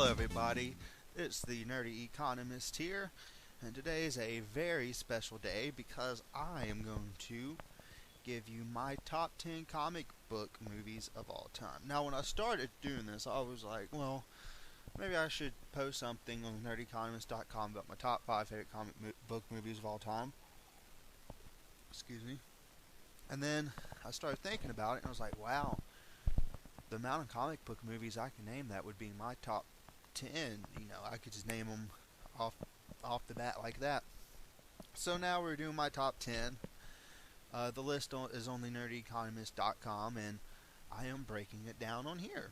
Hello, everybody. It's the Nerdy Economist here, and today is a very special day because I am going to give you my top 10 comic book movies of all time. Now, when I started doing this, I was like, well, maybe I should post something on nerdeconomist.com about my top 5 favorite book movies of all time. Excuse me. And then I started thinking about it, and I was like, wow, the amount of comic book movies I can name that would be my top 10. I could just name them off the bat like that. So now we're doing my top 10. The list is on the nerdeconomist.com, and I am breaking it down on here.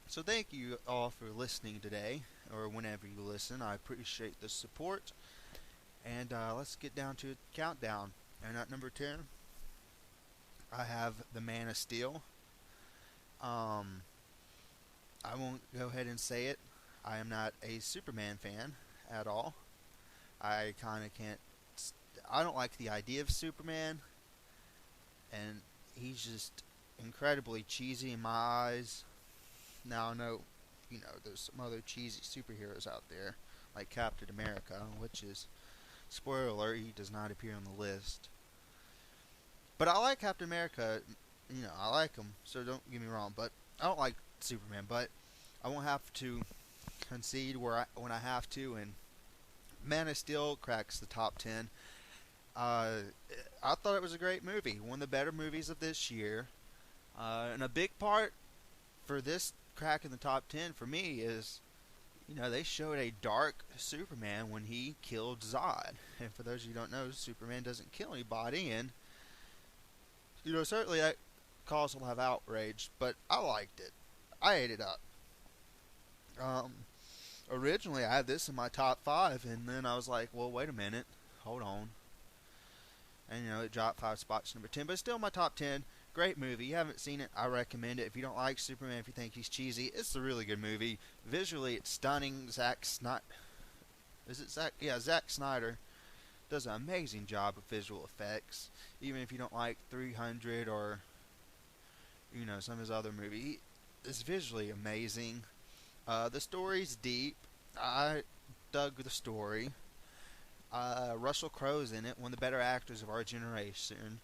So thank you all for listening today, or whenever you listen. I appreciate the support. And let's get down to a countdown. And at number 10, I have The Man of Steel. I won't go ahead and say it. I am not a Superman fan at all. I kind of can't. I don't like the idea of Superman, and he's just incredibly cheesy in my eyes. Now I know, there's some other cheesy superheroes out there, like Captain America, which is, spoiler alert, he does not appear on the list. But I like Captain America. I like him, so don't get me wrong. But I don't like Superman. But I won't have to concede when I have to. And Man of Steel cracks the top 10. I thought it was a great movie. One of the better movies of this year. And a big part for this crack in the top 10 for me is, they showed a dark Superman when he killed Zod. And for those of you who don't know, Superman doesn't kill anybody. And, certainly that caused a lot of outrage. But I liked it. I ate it up. Originally I had this in my top 5, and then I was like, well, wait a minute, hold on. And it dropped 5 spots to number 10, but it's still my top 10. Great movie. You haven't seen it, I recommend it. If you don't like Superman, if you think he's cheesy, it's a really good movie. Visually, it's stunning. Zack Snyder does an amazing job of visual effects. Even if you don't like 300 or some of his other movies, it's visually amazing. The story's deep. I dug the story. Russell Crowe's in it, one of the better actors of our generation.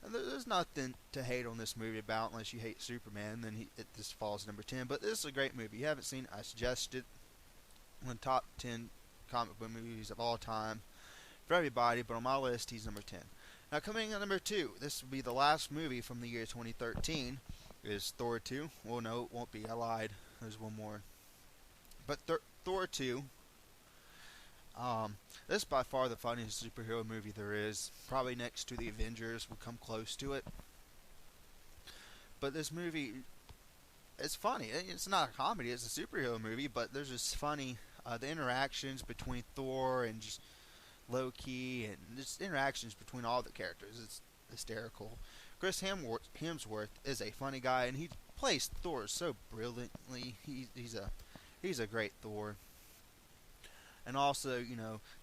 And there's nothing to hate on this movie about unless you hate Superman, then this falls number 10. But this is a great movie. If you haven't seen it, I suggest it. One of the top 10 comic book movies of all time for everybody, but on my list, he's number 10. Now, coming in at number 2, this will be the last movie from the year 2013, is Thor 2. Well, no, it won't be. I lied. There's one more. But Thor 2, this is by far the funniest superhero movie there is. Probably next to the Avengers will come close to it. But this movie, it's funny. It's not a comedy, it's a superhero movie, but there's just funny, the interactions between Thor and just Loki, and just interactions between all the characters. It's hysterical. Chris Hemsworth is a funny guy, and he plays Thor so brilliantly. He's a great Thor. And also,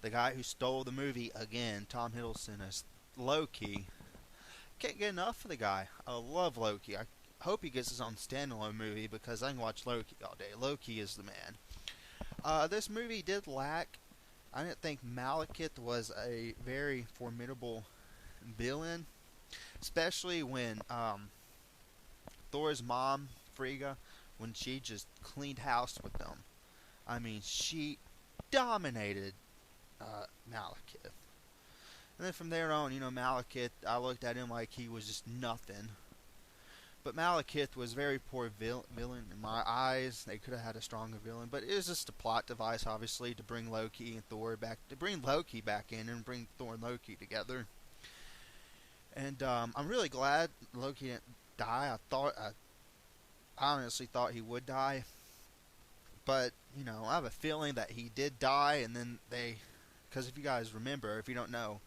the guy who stole the movie again, Tom Hiddleston as Loki. Can't get enough of the guy. I love Loki. I hope he gets his own standalone movie because I can watch Loki all day. Loki is the man. This movie did lack. I didn't think Malekith was a very formidable villain, especially when Thor's mom, Frigga, when she just cleaned house with them. I mean, she dominated Malekith. And then from there on, Malekith, I looked at him like he was just nothing. But Malekith was a very poor villain in my eyes. They could have had a stronger villain, but it was just a plot device, obviously, to bring Loki and Thor back, to bring Loki back in and bring Thor and Loki together. And I'm really glad Loki didn't die. I honestly thought he would die. But, I have a feeling that he did die, and then because if you guys remember, if you don't know,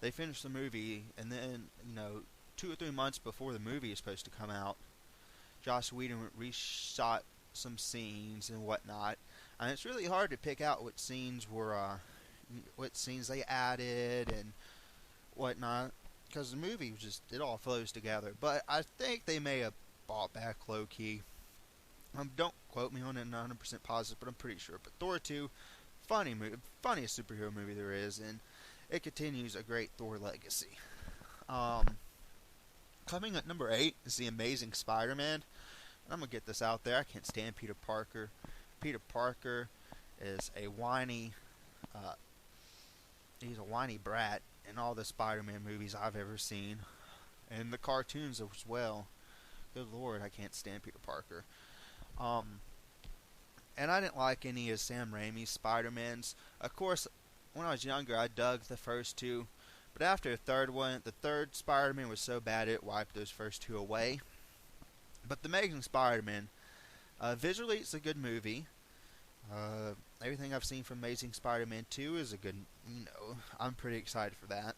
they finished the movie, and then, 2 or 3 months before the movie is supposed to come out, Joss Whedon reshot some scenes and whatnot, and it's really hard to pick out what scenes they added and whatnot, because the movie it all flows together. But I think they may have brought back Loki. Don't quote me on it, not 100% positive, but I'm pretty sure. But Thor 2, funny movie, funniest superhero movie there is, and it continues a great Thor legacy. Um, Coming at number 8 is The Amazing Spider-Man. And I'm gonna get this out there. I can't stand Peter Parker. Peter Parker is a whiny, uh, he's a whiny brat in all the Spider-Man movies I've ever seen, and the cartoons as well. Good lord, I can't stand Peter Parker. Um, and I didn't like any of Sam Raimi's Spider-Mans. Of course, when I was younger, I dug the first two, but after the third one, the third Spider-Man was so bad it wiped those first two away. But The Amazing Spider-Man, visually, it's a good movie. Uh, Everything I've seen from Amazing Spider-Man 2 is a good, I'm pretty excited for that.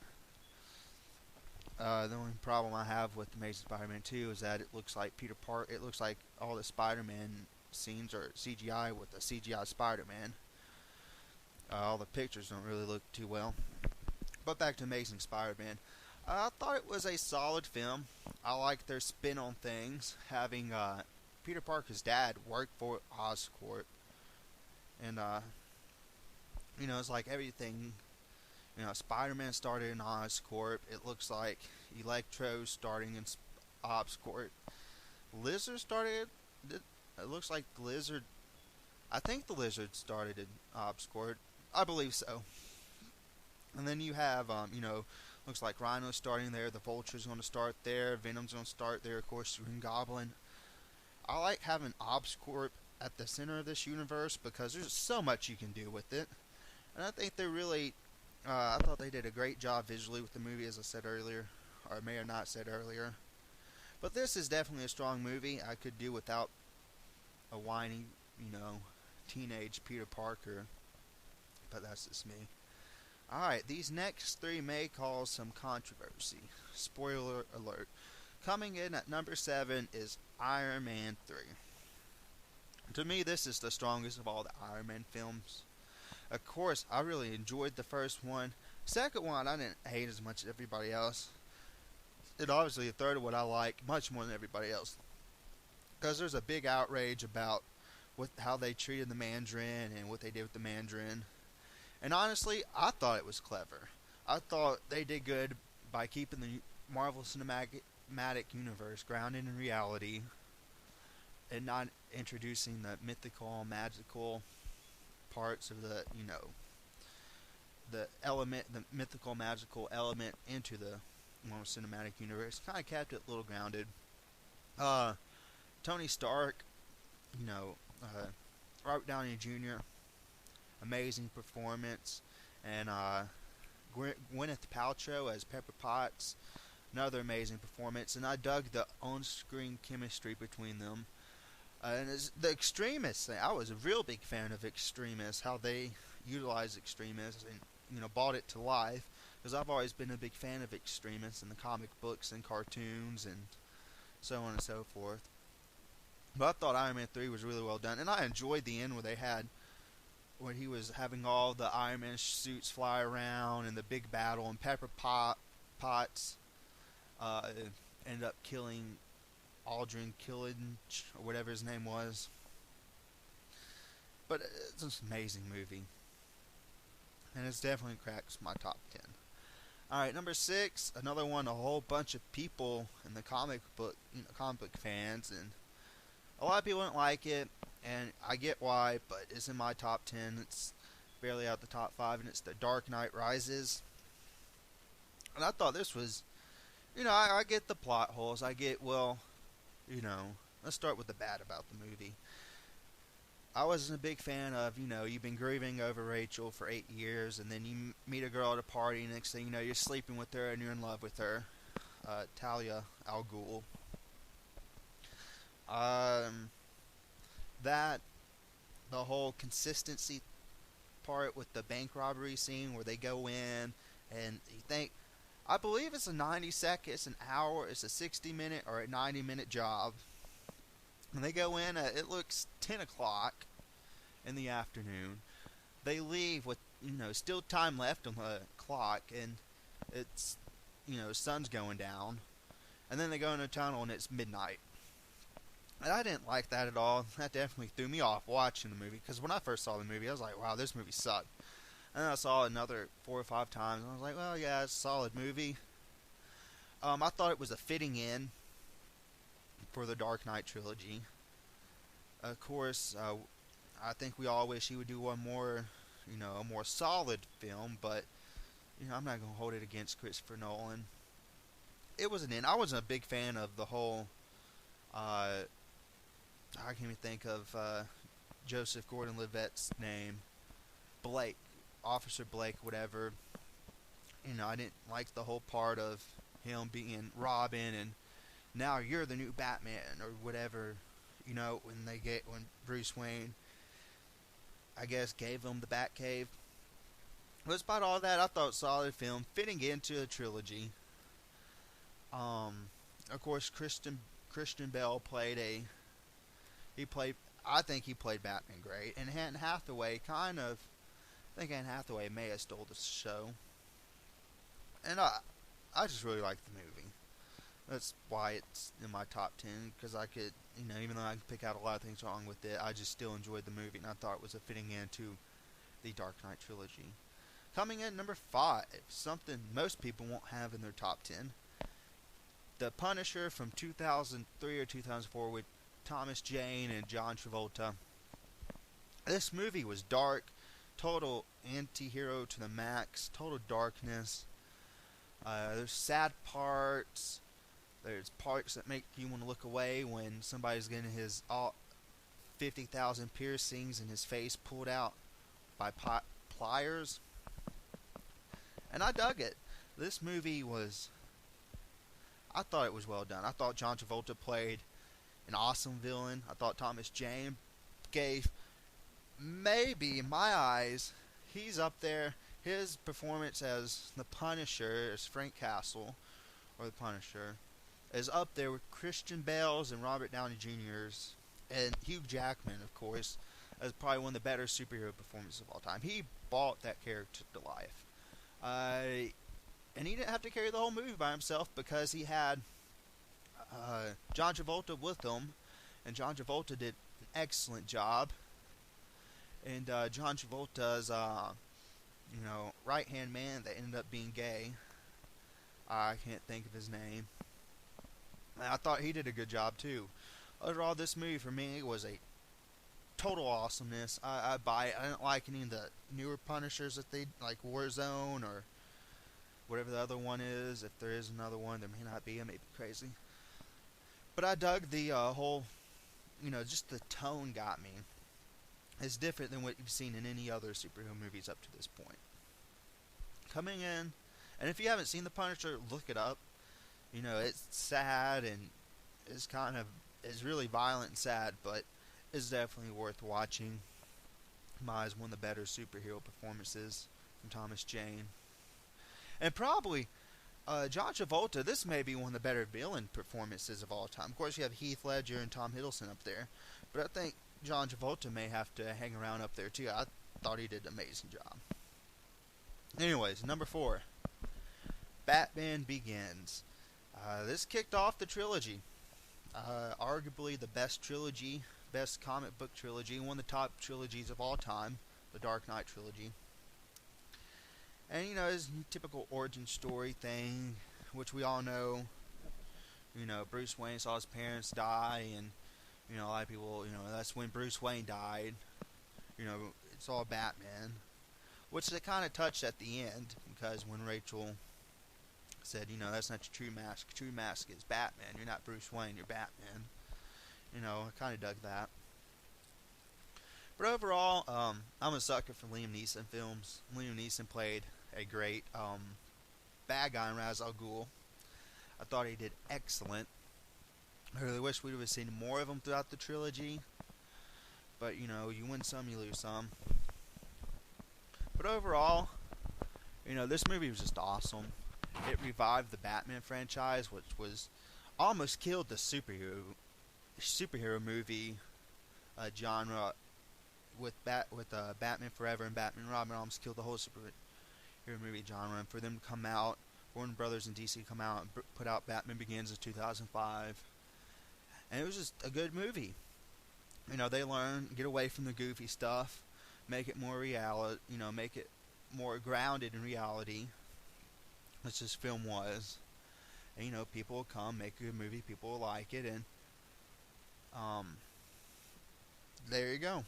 The only problem I have with Amazing Spider-Man 2 is that it looks like it looks like all the Spider-Man scenes are CGI with a CGI Spider-Man. All the pictures don't really look too well. But back to Amazing Spider-Man. I thought it was a solid film. I like their spin on things, having Peter Parker's dad work for Oscorp. And, it's like everything. Spider-Man started in Oscorp. It looks like Electro starting in Oscorp. Lizard started. It looks like Lizard. I think the Lizard started in Oscorp. I believe so. And then you have, looks like Rhino's starting there. The Vulture's going to start there. Venom's going to start there. Of course, Green Goblin. I like having Oscorp at the center of this universe because there's so much you can do with it. And I think they really I thought they did a great job visually with the movie, as I said earlier, or may have not said earlier. But this is definitely a strong movie. I could do without a whiny, teenage Peter Parker. But that's just me. Alright, these next three may cause some controversy. Spoiler alert. Coming in at number 7 is Iron Man 3. To me, this is the strongest of all the Iron Man films. Of course, I really enjoyed the first one. Second one, I didn't hate as much as everybody else. And obviously, the third one I like much more than everybody else. Because there's a big outrage about how they treated the Mandarin and what they did with the Mandarin. And honestly, I thought it was clever. I thought they did good by keeping the Marvel Cinematic Universe grounded in reality and not introducing the mythical, magical parts of the mythical, magical element into the Marvel Cinematic Universe. Kind of kept it a little grounded. Tony Stark, Robert Downey Jr., amazing performance, and Gwyneth Paltrow as Pepper Potts, another amazing performance, and I dug the on-screen chemistry between them. And the Extremists thing, I was a real big fan of Extremists, how they utilized Extremists and brought it to life, because I've always been a big fan of Extremists in the comic books and cartoons and so on and so forth. But I thought Iron Man 3 was really well done, and I enjoyed the end where he was having all the Iron Man suits fly around and the big battle, and Pepper Potts ended up killing Aldrin Killich, or whatever his name was. But it's an amazing movie. And it's definitely cracks my top 10. Alright, number 6, another one, a whole bunch of people in the comic book fans, and a lot of people don't like it, and I get why, but it's in my top 10. It's barely out the top 5, and it's The Dark Knight Rises. And I thought this was, I get the plot holes. I get, let's start with the bad about the movie. I wasn't a big fan of, you've been grieving over Rachel for 8 years, and then you meet a girl at a party, and next thing you know, you're sleeping with her and you're in love with her. Talia al Ghul. The whole consistency part with the bank robbery scene where they go in and you think, I believe it's a 90 second, it's an hour, it's a 60-minute or a 90-minute job. And they go in at, it looks 10 o'clock in the afternoon. They leave with, still time left on the clock, and it's, sun's going down. And then they go in a tunnel and it's midnight. And I didn't like that at all. That definitely threw me off watching the movie. Because when I first saw the movie, I was like, wow, this movie sucked. And then I saw it another 4 or 5 times, and I was like, well, yeah, it's a solid movie. I thought it was a fitting in for the Dark Knight trilogy. Of course, I think we all wish he would do one more, a more solid film, but, I'm not going to hold it against Christopher Nolan. It was an in. I wasn't a big fan of the whole, I can't even think of Joseph Gordon-Levitt's name. Blake. Officer Blake, whatever. I didn't like the whole part of him being Robin and now you're the new Batman or whatever. When Bruce Wayne, I guess, gave him the Batcave. But despite all that, I thought it was a solid film, fitting into a trilogy. Of course, Christian Bale I think he played Batman great, and Anne Hathaway I think Anne Hathaway may have stole the show. And I just really like the movie. That's why it's in my top 10, because I could, even though I can pick out a lot of things wrong with it, I just still enjoyed the movie, and I thought it was a fitting end to the Dark Knight trilogy. Coming in number 5, something most people won't have in their top 10. The Punisher from 2003 or 2004 with Thomas Jane and John Travolta. This movie was dark, total anti-hero to the max, total darkness. There's sad parts. There's parts that make you want to look away when somebody's getting his all 50,000 piercings and his face pulled out by pliers. And I dug it. This movie I thought it was well done. I thought John Travolta played an awesome villain. I thought Thomas Jane gave, maybe in my eyes, he's up there. His performance as the Punisher, as Frank Castle, or the Punisher, is up there with Christian Bale's and Robert Downey Jr.'s, and Hugh Jackman, of course, as probably one of the better superhero performances of all time. He brought that character to life. And he didn't have to carry the whole movie by himself because he had John Travolta with him, and John Travolta did an excellent job. And John Travolta's right-hand man that ended up being gay, I can't think of his name. I thought he did a good job too. Overall, this movie for me was a total awesomeness. I buy it. I didn't like any of the newer Punishers that they like, Warzone or whatever the other one is. If there is another one, there may not be. I may be crazy. But I dug the whole, just the tone got me. It's different than what you've seen in any other superhero movies up to this point. Coming in, and if you haven't seen The Punisher, look it up. It's sad and it's really violent and sad, but it's definitely worth watching. Mine is one of the better superhero performances from Thomas Jane. And probably, John Travolta, this may be one of the better villain performances of all time. Of course, you have Heath Ledger and Tom Hiddleston up there, but I think John Travolta may have to hang around up there too. I thought he did an amazing job. Anyways, number 4, Batman Begins. This kicked off the trilogy. Arguably the best comic book trilogy, one of the top trilogies of all time, the Dark Knight trilogy. And, his typical origin story thing, which we all know. Bruce Wayne saw his parents die, and, a lot of people, that's when Bruce Wayne died. It's all Batman. Which they kind of touched at the end, because when Rachel said, that's not your true mask. True mask is Batman. You're not Bruce Wayne, you're Batman. I kind of dug that. But overall, I'm a sucker for Liam Neeson films. Liam Neeson played a great bad guy in Ra's al Ghul. I thought he did excellent. I really wish we would have seen more of him throughout the trilogy. But, you win some, you lose some. But overall, this movie was just awesome. It revived the Batman franchise, which was almost killed the superhero movie genre with Batman Forever and Batman Robin. Almost killed the whole superhero movie genre. And for them to come out, Warner Brothers and DC come out and put out Batman Begins in 2005, and it was just a good movie. You know, they learn, get away from the goofy stuff, make it more reality, you know, make it more grounded in reality, which this film was. And, you know, people will come, make a good movie, people will like it, and um, there you go.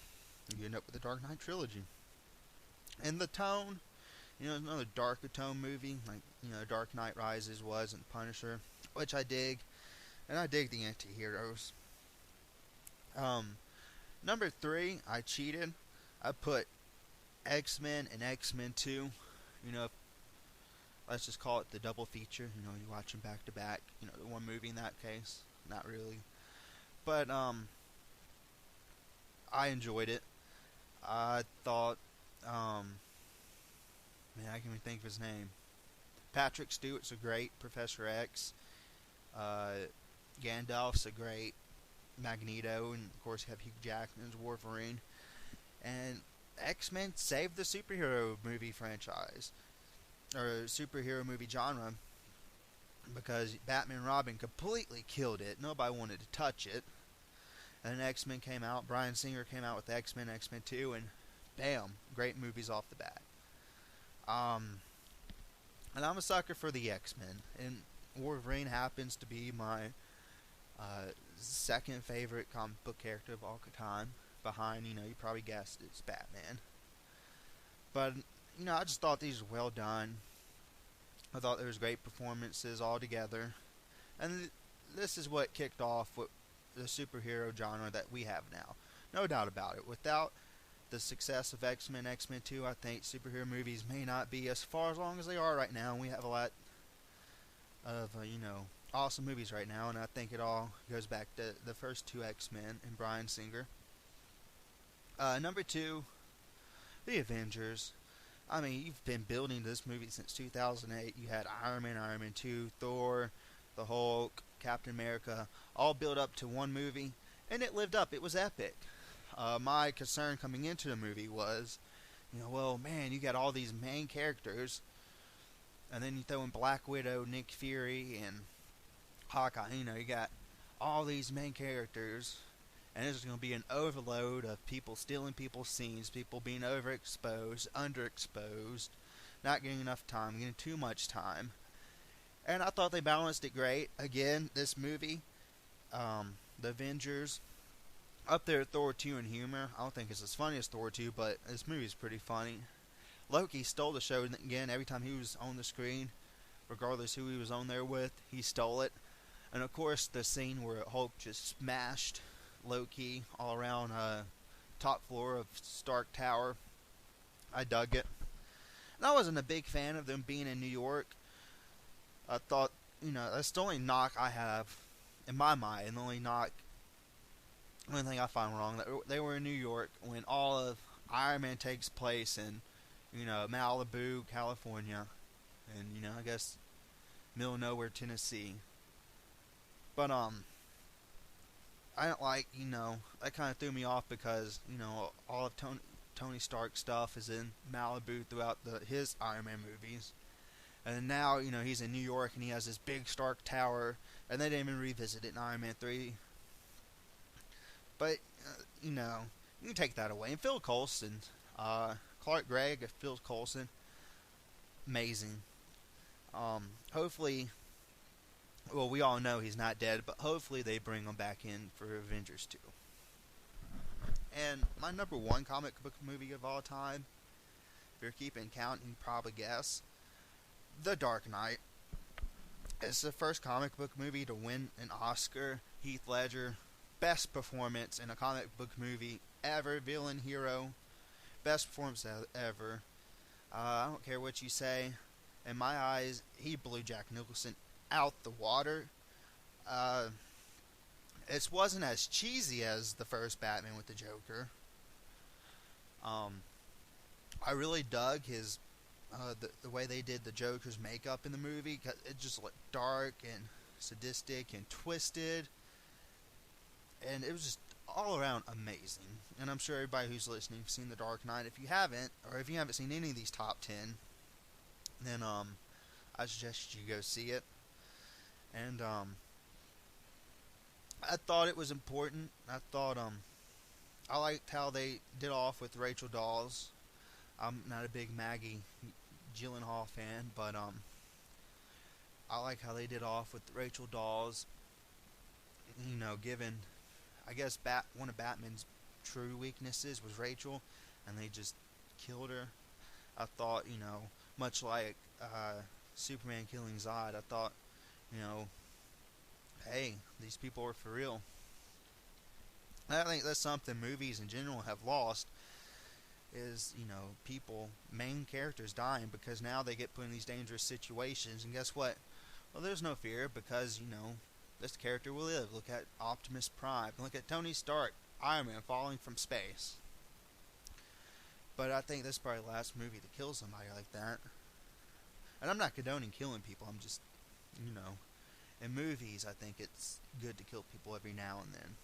You end up with the Dark Knight trilogy. And the tone, you know, another darker tone movie, like, you know, Dark Knight Rises was, and Punisher, which I dig, and I dig the anti-heroes. Number 3, I cheated. I put X-Men and X-Men 2. You know, let's just call it the double feature. You know, you watch them back to back. You know, the one movie in that case. Not really. But, I enjoyed it. I thought, man, I can't even think of his name. Patrick Stewart's a great Professor X. Gandalf's a great Magneto, and of course you have Hugh Jackman as Wolverine. And X-Men saved the superhero movie franchise, or superhero movie genre, because Batman and Robin completely killed it. Nobody wanted to touch it. And then X-Men came out. Bryan Singer came out with X-Men, X-Men 2, and bam, great movies off the bat. And I'm a sucker for the X-Men, and Wolverine happens to be my second favorite comic book character of all time, behind, you know, you probably guessed it's Batman. But, you know, I just thought these were well done. I thought there was great performances all together. And this is what kicked off with the superhero genre that we have now. No doubt about it. Without the success of X-Men, X-Men 2, I think superhero movies may not be as far along as they are right now. And we have a lot of, you know, awesome movies right now. And I think it all goes back to the first 2 X-Men and Bryan Singer. Number 2, The Avengers. I mean, you've been building this movie since 2008. You had Iron Man 2, Thor, the Hulk, Captain America, all built up to one movie, and it lived up. It was epic. My concern coming into the movie was, you know, well, man, you got all these main characters, and then you throw in Black Widow, Nick Fury, and Hawkeye. You know, you got all these main characters, and there's going to be an overload of people stealing people's scenes, people being overexposed, underexposed, not getting enough time, getting too much time. And I thought they balanced it great. Again, this movie, The Avengers, up there at Thor 2 in humor. I don't think it's as funny as Thor 2, but this movie is pretty funny. Loki stole the show again every time he was on the screen, regardless who he was on there with, he stole it. And of course, the scene where Hulk just smashed Loki all around top floor of Stark Tower. I dug it. And I wasn't a big fan of them being in New York. I thought, you know, that's the only knock I have in my mind, and the only thing I find wrong, that they were in New York when all of Iron Man takes place in, you know, Malibu, California, and, you know, I guess middle of nowhere, Tennessee. But I don't like, you know, that kind of threw me off because, you know, all of Tony Stark stuff is in Malibu throughout his Iron Man movies. And now, you know, he's in New York and he has this big Stark Tower, and they didn't even revisit it in Iron Man 3. But, you know, you can take that away. And Phil Coulson, Clark Gregg, Phil Coulson, amazing. Hopefully, well, we all know he's not dead, but hopefully they bring him back in for Avengers 2. And my number 1 comic book movie of all time, if you're keeping count, you can probably guess, The Dark Knight. It's the first comic book movie to win an Oscar. Heath Ledger, best performance in a comic book movie ever. Villain, hero, best performance ever. I don't care what you say. In my eyes, he blew Jack Nicholson out the water. It wasn't as cheesy as the first Batman with the Joker. I really dug his the way they did the Joker's makeup in the movie. It just looked dark and sadistic and twisted, and it was just all around amazing. And I'm sure everybody who's listening has seen The Dark Knight. If you haven't, or if you haven't seen any of these top 10, then I suggest you go see it. And I thought it was important. I thought I liked how they did off with Rachel Dawes. I'm not a big Maggie Gyllenhaal fan, but I like how they did off with Rachel Dawes. You know, given I guess one of Batman's true weaknesses was Rachel, and they just killed her. I thought, much like Superman killing Zod, I thought, you know, hey, these people are for real. And I think that's something movies in general have lost is, people, main characters dying because now they get put in these dangerous situations, and guess what? Well, there's no fear because, this character will live. Look at Optimus Prime. Look at Tony Stark, Iron Man falling from space. But I think this is probably the last movie to kill somebody like that. And I'm not condoning killing people. I'm just, in movies, I think it's good to kill people every now and then.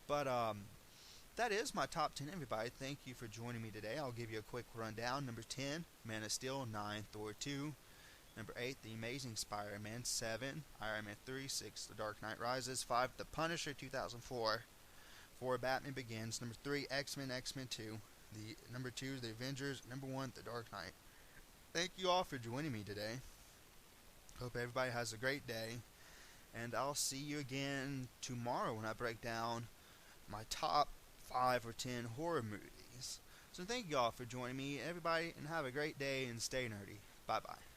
But that is my top 10, everybody. Thank you for joining me today. I'll give you a quick rundown. Number 10, Man of Steel. 9, Thor 2. Number 8, The Amazing Spider-Man. 7, Iron Man 3. 6, The Dark Knight Rises. 5, The Punisher 2004. 4, Batman Begins. Number 3, X-Men 2. Number 2, The Avengers. Number 1, The Dark Knight. Thank you all for joining me today. Hope everybody has a great day. And I'll see you again tomorrow when I break down my top 5 or 10 horror movies. So thank you all for joining me, everybody, and have a great day and stay nerdy. Bye-bye.